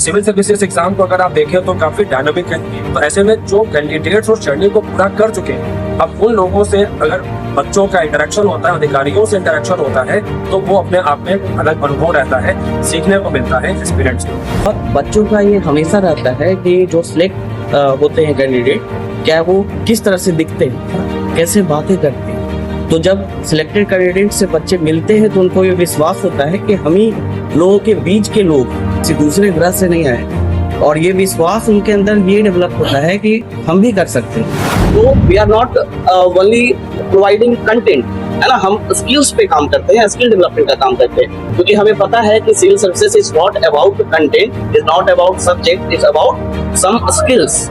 Civil services exam को अगर आप देखें तो काफी डायनामिक है। तो ऐसे में जो कैंडिडेट्स उस जर्नी को पूरा कर चुके हैं, अब उन लोगों से अगर बच्चों का इंटरेक्शन होता है, अधिकारियों से इंटरेक्शन होता है, तो वो अपने आप में अलग अनुभव रहता है, सीखने को मिलता है एक्सपीरियंस को। और बच्चों का ये हमेशा रहता है कि जो सिलेक्ट होते हैं कैंडिडेट, क्या वो किस तरह से दिखते हैं, कैसे बातें करते हैं। तो जब सिलेक्टेड कैंडिडेट से बच्चे मिलते हैं तो उनको ये विश्वास होता है कि हम ही लोगों के बीच के लोग, किसी दूसरे ग्रह से नहीं आए। और ये विश्वास उनके अंदर ये डेवलप होता है कि हम भी कर सकते हैं। तो we are not only providing content, है ना, हम स्किल्स पे काम करते हैं, स्किल डेवलपमेंट का काम करते हैं, क्योंकि हमें पता है कि civil services is not about content, is not about subject, is about some skills.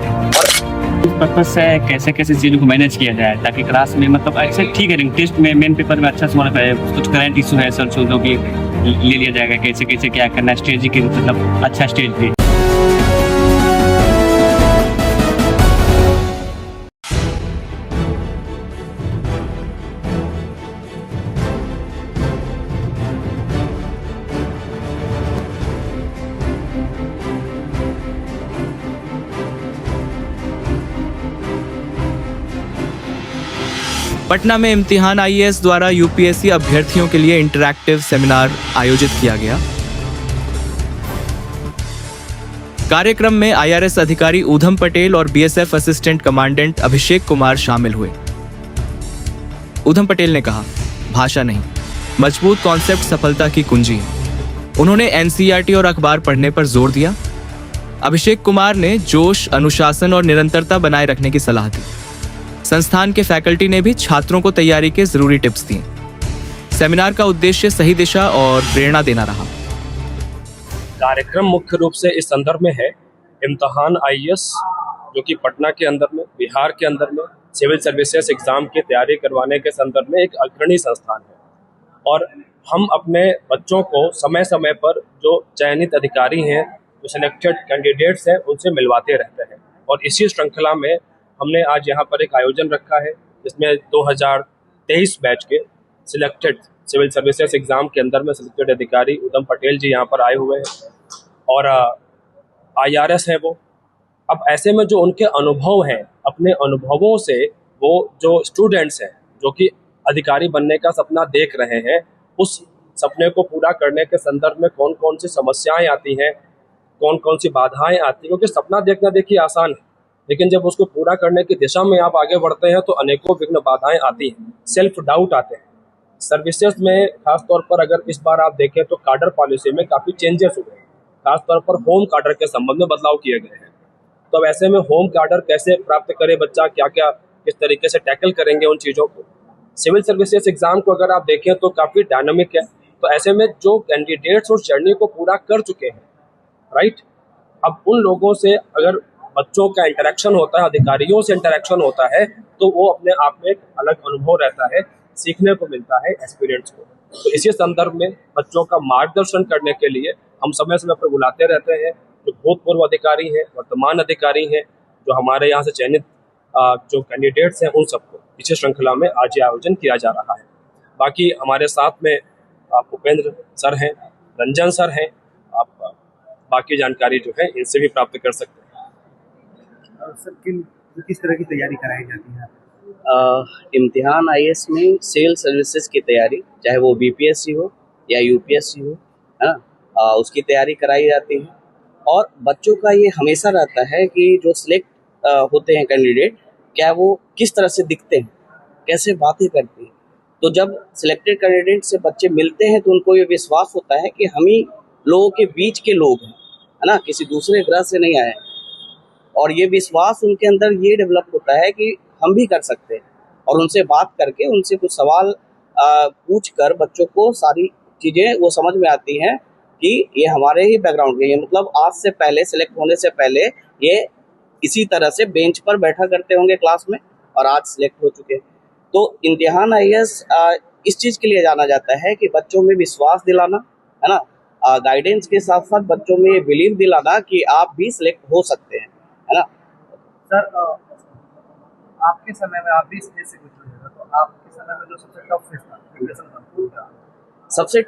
उस पर्पज से कैसे कैसे चीज़ों को मैनेज किया जाए ताकि क्लास में मतलब ऐसे ठीक है टेस्ट में मेन पेपर में अच्छा से कुछ करंट इशू है सर जो कि ले लिया जाएगा, कैसे कैसे क्या करना है, स्टेज की मतलब अच्छा स्टेज भी। पटना में इम्तिहान आईएएस द्वारा यूपीएससी अभ्यर्थियों के लिए इंटरैक्टिव सेमिनार आयोजित किया गया। कार्यक्रम में आईआरएस अधिकारी ऊधम पटेल और BSF assistant commandant Abhishek Kumar शामिल हुए। ऊधम पटेल ने कहा, भाषा नहीं, मजबूत कॉन्सेप्ट सफलता की कुंजी है। उन्होंने एनसीईआरटी और अखबार पढ़ने पर जोर दिया। अभिषेक कुमार ने जोश, अनुशासन और निरंतरता बनाए रखने की सलाह दी। संस्थान के फैकल्टी ने भी छात्रों को तैयारी के जरूरी टिप्स दिए। सेमिनार का उद्देश्य सही दिशा और प्रेरणा देना रहा। कार्यक्रम मुख्य रूप से इस संदर्भ में है, इम्तिहान आईएएस जो कि पटना के अंदर में, बिहार के अंदर में सिविल सर्विसेज एग्जाम की तैयारी करवाने के संदर्भ में एक अग्रणी संस्थान है। और हम अपने बच्चों को समय समय पर जो चयनित अधिकारी हैं, जो सिलेक्टेड कैंडिडेट्स हैं, उनसे मिलवाते रहते हैं। और इसी श्रृंखला में हमने आज यहाँ पर एक आयोजन रखा है जिसमें 2023 बैच के सिलेक्टेड सिविल सर्विसेज एग्जाम के अंदर में सिलेक्टेड अधिकारी ऊधम पटेल जी यहाँ पर आए हुए हैं और आईआरएस है वो। अब ऐसे में जो उनके अनुभव हैं, अपने अनुभवों से वो जो स्टूडेंट्स हैं जो कि अधिकारी बनने का सपना देख रहे हैं, उस सपने को पूरा करने के संदर्भ में कौन कौन सी समस्याएं आती हैं, कौन कौन सी बाधाएं आती हैं। क्योंकि सपना देखना देखिए आसान है, लेकिन जब उसको पूरा करने की दिशा में आप आगे बढ़ते हैं तो अनेकों विघ्न बाधाएं आती हैं, सेल्फ डाउट आते हैं। सर्विसेज में खासतौर पर अगर इस बार आप देखें तो कार्डर पॉलिसी में काफ़ी चेंजेस हुए हैं, खासतौर पर होम कार्डर के संबंध में बदलाव किए गए हैं। तो अब ऐसे में होम कार्डर कैसे प्राप्त करे बच्चा, क्या क्या किस तरीके से टैकल करेंगे उन चीज़ों को। सिविल सर्विसेज एग्जाम को अगर आप देखें तो काफ़ी डायनामिक है। तो ऐसे में जो कैंडिडेट्स उस जर्नी को पूरा कर चुके हैं, राइट, अब उन लोगों से अगर बच्चों का इंटरेक्शन होता है, अधिकारियों से इंटरेक्शन होता है, तो वो अपने आप में एक अलग अनुभव रहता है, सीखने को मिलता है एक्सपीरियंस को। तो इसी संदर्भ में बच्चों का मार्गदर्शन करने के लिए हम समय समय पर बुलाते रहते हैं जो भूतपूर्व अधिकारी हैं, वर्तमान अधिकारी हैं, जो हमारे यहाँ से चयनित जो कैंडिडेट्स हैं, उन सबको इसी श्रृंखला में आज ये आयोजन किया जा रहा है। बाकी हमारे साथ में भूपेंद्र सर हैं, रंजन सर हैं, आप बाकी जानकारी जो है इनसे भी प्राप्त कर सकते हैं। सर किस तरह की तैयारी कराई जाती है? इम्तिहान आईएएस में सिविल सर्विसेज की तैयारी, चाहे वो बीपीएससी हो या यूपीएससी हो, है ना, उसकी तैयारी कराई जाती है। और बच्चों का ये हमेशा रहता है कि जो सिलेक्ट होते हैं कैंडिडेट, क्या वो किस तरह से दिखते हैं, कैसे बातें करते हैं। तो जब सिलेक्टेड कैंडिडेट से बच्चे मिलते हैं तो उनको ये विश्वास होता है कि हम ही लोगों के बीच के लोग हैं, है ना, किसी दूसरे ग्रह से नहीं आए। और ये विश्वास उनके अंदर ये डेवलप होता है कि हम भी कर सकते हैं। और उनसे बात करके, उनसे कुछ सवाल पूछ कर बच्चों को सारी चीज़ें वो समझ में आती हैं कि ये हमारे ही बैकग्राउंड के, मतलब आज से पहले, सिलेक्ट होने से पहले ये इसी तरह से बेंच पर बैठा करते होंगे क्लास में, और आज सिलेक्ट हो चुके हैं। तो इम्तिहान आईएएस इस चीज़ के लिए जाना जाता है कि बच्चों में विश्वास दिलाना, है ना, गाइडेंस के साथ साथ बच्चों में बिलीव दिलाना कि आप भी सिलेक्ट हो सकते हैं, है ना। सर आपके समय में, आप भी स्टेज से गुजरे हैं, तो आपके समय में जो सबसे टफ फेज था प्रिपरेशन का, सबसे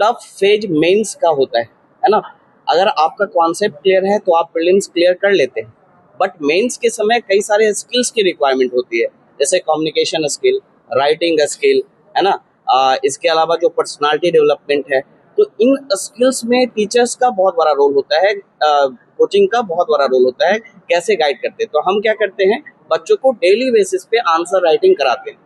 टफ फेज मेंस का होता है ना। अगर आपका कॉन्सेप्ट क्लियर है तो आप प्रीलिम्स क्लियर कर लेते हैं, बट मेंस के समय कई सारे स्किल्स की रिक्वायरमेंट होती है, जैसे कम्युनिकेशन स्किल, राइटिंग स्किल, है ना। इसके अलावा जो पर्सनालिटी डेवलपमेंट है, तो इन स्किल्स में टीचर्स का बहुत बड़ा रोल होता है, कोचिंग का बहुत बड़ा रोल होता है, कैसे गाइड करते हैं। तो हम क्या करते हैं, बच्चों को डेली बेसिस पे आंसर राइटिंग कराते हैं,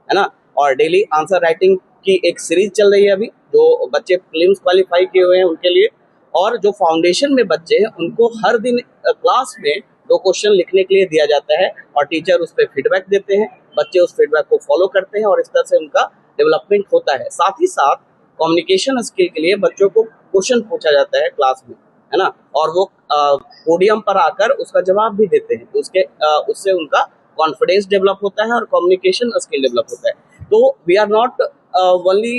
है ना। और डेली आंसर राइटिंग की एक सीरीज चल रही है अभी, जो बच्चे प्रीलिम्स क्वालिफाई किए हुए हैं उनके लिए, और जो फाउंडेशन में बच्चे हैं उनको हर दिन क्लास में 2 क्वेश्चन लिखने के लिए दिया जाता है, और टीचर उस पर फीडबैक देते हैं, बच्चे उस फीडबैक को फॉलो करते हैं, और इस तरह से उनका डेवलपमेंट होता है। साथ ही साथ कम्युनिकेशन स्किल के लिए बच्चों को क्वेश्चन पूछा जाता है क्लास में, है ना, और वो पोडियम पर आकर उसका जवाब भी देते हैं, तो उससे उनका कॉन्फिडेंस डेवलप होता है और कम्युनिकेशन स्किल डेवलप होता है। तो we are not only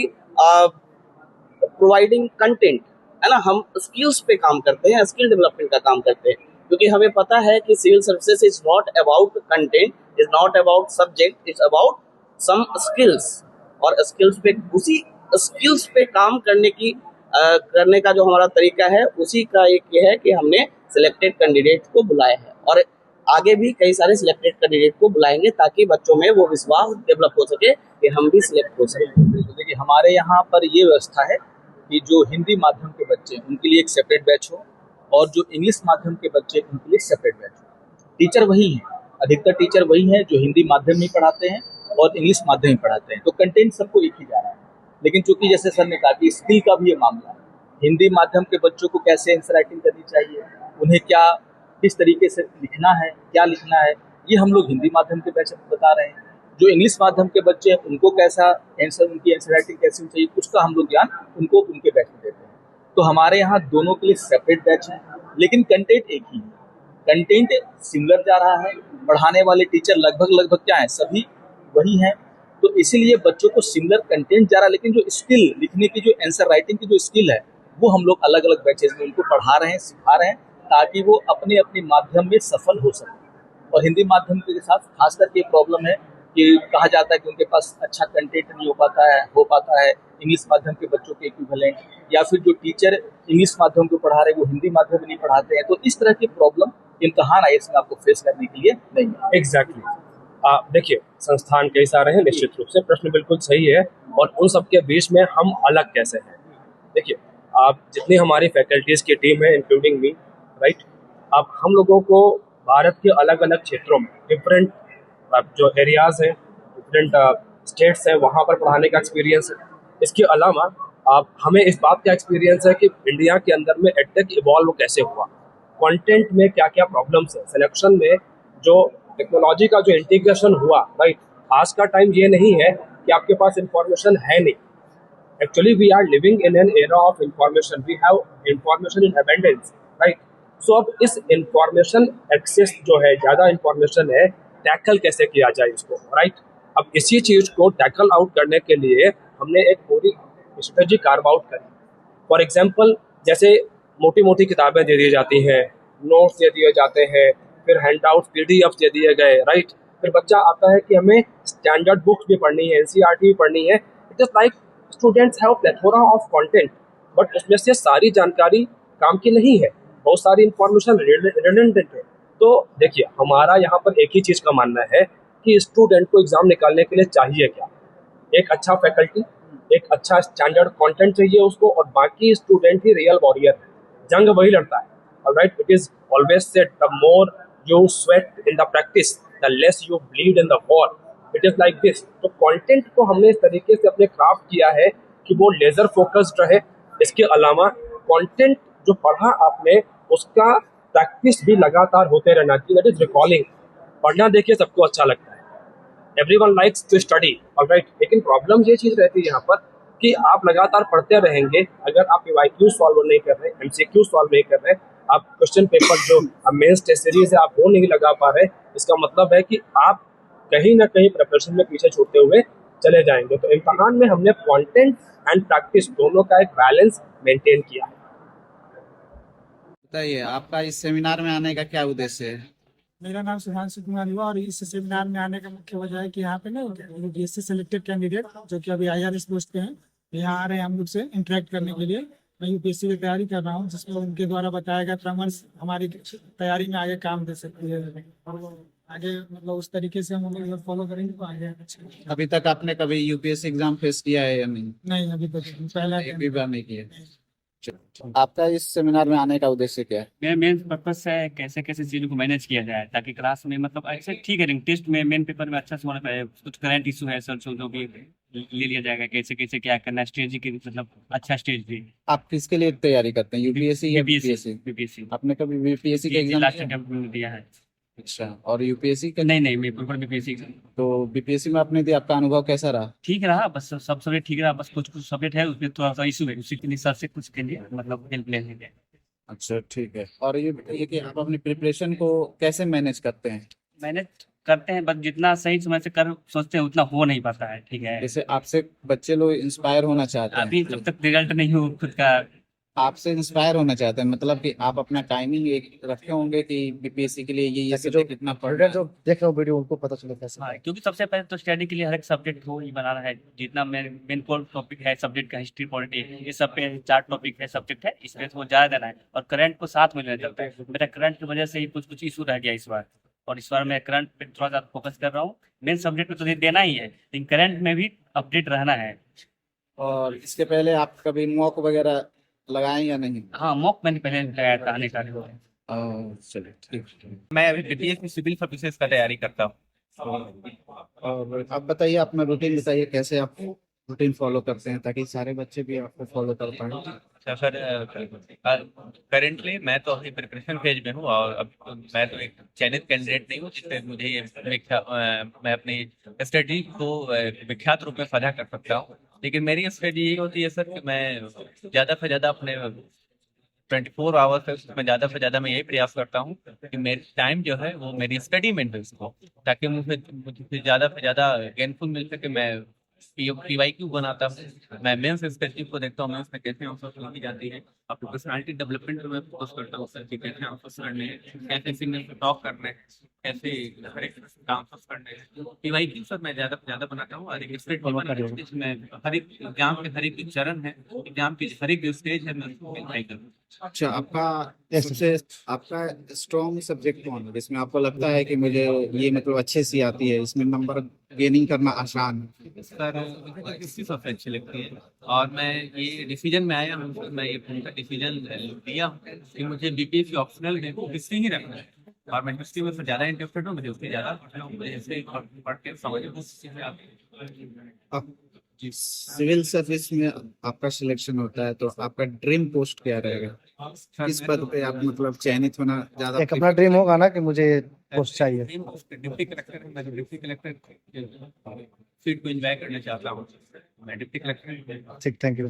providing content, है ना, हम स्किल्स पे काम करते हैं, स्किल डेवलपमेंट का काम करते हैं, क्योंकि हमें पता है कि civil services is not about content, is not about subject, is about some skills. और स्किल्स पे, उसी स्किल्स पे काम करने का जो हमारा तरीका है, उसी का एक ये है कि हमने सिलेक्टेड कैंडिडेट को बुलाया है, और आगे भी कई सारे सिलेक्टेड कैंडिडेट को बुलाएंगे, ताकि बच्चों में वो विश्वास डेवलप हो सके कि हम भी सिलेक्ट हो सके। तो देखिए, हमारे यहाँ पर ये व्यवस्था है कि जो हिंदी माध्यम के बच्चे हैं उनके लिए एक सेपरेट बैच हो, और जो इंग्लिश माध्यम के बच्चे उनके लिए सेपरेट बैच हो। टीचर वही हैं, अधिकतर टीचर वही हैं जो हिंदी माध्यम में पढ़ाते हैं और इंग्लिश माध्यम में पढ़ाते हैं, तो कंटेंट सबको एक ही जा रहा है। लेकिन चूंकि जैसे सर ने कहा कि स्किल का भी ये मामला है, हिंदी माध्यम के बच्चों को कैसे आंसर राइटिंग करनी चाहिए, उन्हें क्या किस तरीके से लिखना है, क्या लिखना है, ये हम लोग हिंदी माध्यम के बैच में बता रहे हैं। जो इंग्लिश माध्यम के बच्चे हैं उनको कैसा उनकी आंसर राइटिंग कैसी चाहिए, उसका हम लोग ज्ञान उनको उनके बैच में देते हैं। तो हमारे यहाँ दोनों के लिए सेपरेट बैच है, लेकिन कंटेंट एक ही है, कंटेंट सिमिलर जा रहा है, पढ़ाने वाले टीचर लगभग क्या है, सभी वही हैं। तो इसीलिए बच्चों को सिमिलर कंटेंट जा रहा है, लेकिन जो स्किल लिखने की, जो आंसर राइटिंग की जो स्किल है, वो हम लोग अलग अलग बैचेज में उनको पढ़ा रहे हैं, सिखा रहे हैं, ताकि वो अपने अपने माध्यम में सफल हो सके। और हिंदी माध्यम के साथ खास करके प्रॉब्लम है कि कहा जाता है कि उनके पास अच्छा कंटेंट नहीं हो पाता है इंग्लिश माध्यम के बच्चों के इक्विवेलेंट, या फिर जो टीचर इंग्लिश माध्यम को पढ़ा रहे हैं वो हिंदी माध्यम में नहीं पढ़ाते हैं। तो इस तरह की प्रॉब्लम इम्तिहान आईएएस में आपको फेस करने के लिए नहीं है। एग्जैक्टली। देखिए, संस्थान कई सारे हैं, निश्चित रूप से प्रश्न बिल्कुल सही है, और उन सबके बीच में हम अलग कैसे हैं। देखिए, आप जितनी हमारी फैकल्टीज़ की टीम है, इंक्लूडिंग मी, राइट, अब हम लोगों को भारत के अलग अलग क्षेत्रों में, डिफरेंट जो एरियाज़ हैं, डिफरेंट स्टेट्स हैं, वहाँ पर पढ़ाने का एक्सपीरियंस है। इसके अलावा हमें इस बात का एक्सपीरियंस है कि इंडिया के अंदर में एडटेक इवॉल्व कैसे हुआ, कंटेंट में क्या क्या प्रॉब्लम्स है, सिलेक्शन में जो टेक्नोलॉजी का जो इंटीग्रेशन हुआ, राइट। आज का टाइम ये नहीं है कि आपके पास इंफॉर्मेशन है नहीं, actually we are living in an era of information, we have information in abundance, right. So अब इस इंफॉर्मेशन एक्सेस जो है, ज़्यादा इंफॉर्मेशन है, टैकल कैसे किया जाए इसको, राइट। अब इसी चीज़ को टैकल आउट करने के लिए हमने एक पूरी स्ट्रेटजी कार्व आउट करी। फॉर एग्जांपल, जैसे मोटी मोटी किताबें दे दी जाती हैं, नोट्स दे दिए जाते हैं, फिर हैंडआउट्स, पीडीएफ दे दिए गए, राइट। फिर बच्चा आता है कि हमें स्टैंडर्ड बुक्स भी पढ़नी है, एनसीईआरटी भी पढ़नी है। It is like students have plethora of content, but उसमें से सारी जानकारी काम की नहीं है, बहुत सारी इंफॉर्मेशन रिडंडेंट है। तो देखिए, हमारा यहाँ पर एक ही चीज़ का मानना है कि स्टूडेंट को एग्ज़ाम निकालने के लिए चाहिए क्या, एक अच्छा फैकल्टी, एक अच्छा स्टैंडर्ड कंटेंट चाहिए उसको, और बाकी स्टूडेंट ही रियल वॉरियर है, जंग वही लड़ता है, alright. It is always said, the more you sweat in the practice, the less you bleed in the war. It is like this. तो कंटेंट को हमने इस तरीके से अपने क्राफ्ट किया है कि वो लेज़र फोकस्ड रहे। इसके अलावा कंटेंट जो पढ़ा आपने, उसका प्रैक्टिस भी लगातार होते रहना चाहिए, दैट इज रिकॉलिंग। पढ़ना देखिए सबको अच्छा लगता है, everyone likes to study, alright. लेकिन प्रॉब्लम ये चीज़ रहती है यहाँ पर कि आप लगातार पढ़ते रहेंगे, अगर आप पीवाईक्यू सॉल्व नहीं कर रहे, एमसीक्यू सॉल्व नहीं कर रहे, आप क्वेश्चन पेपर जो मेंस टेस्ट सीरीज है आप वो नहीं लगा पा रहे, इसका मतलब है कि आप कहीं ना कहीं प्रिपरेशन में पीछे छूटते हुए चले जाएंगे। तो इम्तिहान में हमने कंटेंट एंड प्रैक्टिस दोनों का एक बैलेंस मेंटेन किया है। बताइए, आपका इस सेमिनार में आने का क्या उद्देश्य है? मेरा नाम सुधांशु कुमार हुआ, और इस सेमिनार में आने का मुख्य वजह है कि यहाँ पे ना बीएससी सेलेक्टेड कैंडिडेट जो कि अभी आईआरएस पोस्ट पे हैं, यहाँ आ रहे हैं हम लोग से इंटरेक्ट करने के लिए। मैं यूपीएससी की तैयारी कर रहा हूँ, जिसमें उनके द्वारा बताया गया प्रमांस हमारी तैयारी में आगे काम दे सकती है। और वो आगे मतलब उस तरीके से हम लोग फॉलो करेंगे तो आगे अच्छा। अभी तक आपने कभी यूपीएससी एग्जाम फेस किया है या नहीं? नहीं, अभी तक पहला एक भी बार नहीं किया। आपका इस सेमिनार में आने का उद्देश्य क्या है? मेरा मेन पर्पस है कैसे कैसे चीज़ों को मैनेज किया जाए ताकि क्लास में मतलब ऐसे ठीक है टेस्ट में मेन पेपर में अच्छा से होना पाए। कुछ करंट इशू है सर जो भी ले लिया जाएगा, कैसे कैसे क्या करना है, स्ट्रेटजी की मतलब अच्छा स्ट्रेटजी। आप किसके लिए तैयारी करते हैं, यूपीएससी या बीपीएससी? बीपीएससी आपने कभी बीपीएससी का एग्जाम लास्ट दिया? अटेम्प्ट में दिया है। अच्छा, और यूपीएससी का? नहीं मैं बिल्कुल बीपीएससी तो बीपीएससी में आपने दिया, आपका अनुभव कैसा रहा? ठीक रहा, बस सब सब्जेक्ट ठीक रहा, बस कुछ सब्जेक्ट है उसमें थोड़ा सा इशू है, उसी के लिए सर से कुछ के लिए मतलब हेल्प लेने के। अच्छा, ठीक है। और ये कि आप अपनी प्रिपरेशन को कैसे मैनेज करते हैं? मैनेज करते हैं, बस जितना सही समय से कर सोचते हैं उतना हो नहीं पाता है। ठीक है, जैसे आपसे बच्चे लोग इंस्पायर होना चाहते हैं, अभी जब तक रिजल्ट नहीं हो खुद का। आपसे इंस्पायर होना चाहते हैं, मतलब कि आप अपना टाइमिंग एक रखे होंगे कि बीपीएससी के लिए ये सब्जेक्ट कितना पढ़ना है। जो देख रहे हो वीडियो उनको पता चले कैसे। हाँ, क्योंकि सबसे पहले तो स्टडी के लिए हर एक सब्जेक्ट को ही बनाना है। जितना मेन कोर टॉपिक है सब्जेक्ट का, हिस्ट्री पॉलिटी, ये सब पे 4 टॉपिक है सब्जेक्ट है, इसमें तो ज़्यादा देना है और करंट को साथ में लेना चलता है। मेरा करंट की वजह से ही कुछ इशू रह गया इस बार, और इस बार मैं करंट पे थोड़ा ज़्यादा फोकस कर रहा हूँ। मेन सब्जेक्ट में तो देना ही है, लेकिन करंट में भी अपडेट रहना है। और इसके पहले आप कभी मॉक वगैरह लगाएं या नहीं? हाँ, मॉक मैंने पहले लगाया था आने का। चलिए, ठीक। मैं अभी बीपीएस में सिविल सर्विसेज का तैयारी करता हूँ। और आप बताइए, अपना रूटीन बताइए, कैसे आप रूटीन फॉलो करते हैं ताकि सारे बच्चे भी आपको फॉलो कर पाएं। अच्छा सर, करेंटली मैं तो अभी प्रिपरेशन फेज में हूँ और अब मैं तो एक चयनित कैंडिडेट नहीं हूँ जिससे मुझे मैं अपनी स्टडी को विख्यात रूप में साझा कर सकता हूँ। लेकिन मेरी स्टडी ये होती है सर कि मैं ज़्यादा से ज़्यादा अपने 24 आवर्स है उसमें ज़्यादा से ज़्यादा मैं यही प्रयास करता हूँ कि मेरी टाइम जो है वो मेरी स्टडी में इन्वेस्ट हो, ताकि मुझे ज़्यादा से ज़्यादा गेनफुल मिल सके। मैं PYQ बनाता हूँ, मैं मेंस स्पेसिफिक को देखता हूँ, मेंस में कैसे आंसर की जाती है। अपनी पर्सनालिटी डेवलपमेंट में फोकस करता हूँ सर कि कैसे आंसर करने हैं, कैसे सिग्नल पे टॉक करने हैं, कैसे हर एक आंसर करने हैं। PYQ सर मैं ज़्यादा से ज़्यादा बनाता हूँ और एक स्प्रेड जिसमें हर एक एग्जाम के हर एक चरण है, एग्जाम की हर एक स्टेज है, मैं उसको ट्राई करूँ। अच्छा, आपका स्ट्रॉन्ग सब्जेक्ट कौन है जिसमें आपको लगता है कि मुझे ये मतलब अच्छे से आती है, इसमें नंबर गेनिंग करना आसान है? सर मुझे हिस्ट्री सबसे अच्छी लगती है और मैं ये डिसीजन में आया हूँ, मैं ये उनका डिसीजन लिया हूँ कि मुझे बीपीएससी ऑप्शनल में हिस्ट्री ही रखना है और मैं हिस्ट्री में ज़्यादा इंटरेस्टेड हूँ, मुझे उससे ज़्यादा मुझे हिस्ट्री पढ़ के समझ। सिविल सर्विस में आपका सिलेक्शन होता है तो आपका ड्रीम पोस्ट क्या रहेगा? किस पद पे आप मतलब चयनित होना ज्यादा? एक अपना ड्रीम होगा ना कि मुझे पोस्ट चाहिए। डिप्टी कलेक्टर, मैं डिप्टी कलेक्टर सीट को एंजॉय करना चाहता हूँ। मैं डिप्टी कलेक्टर। ठीक, थैंक यू।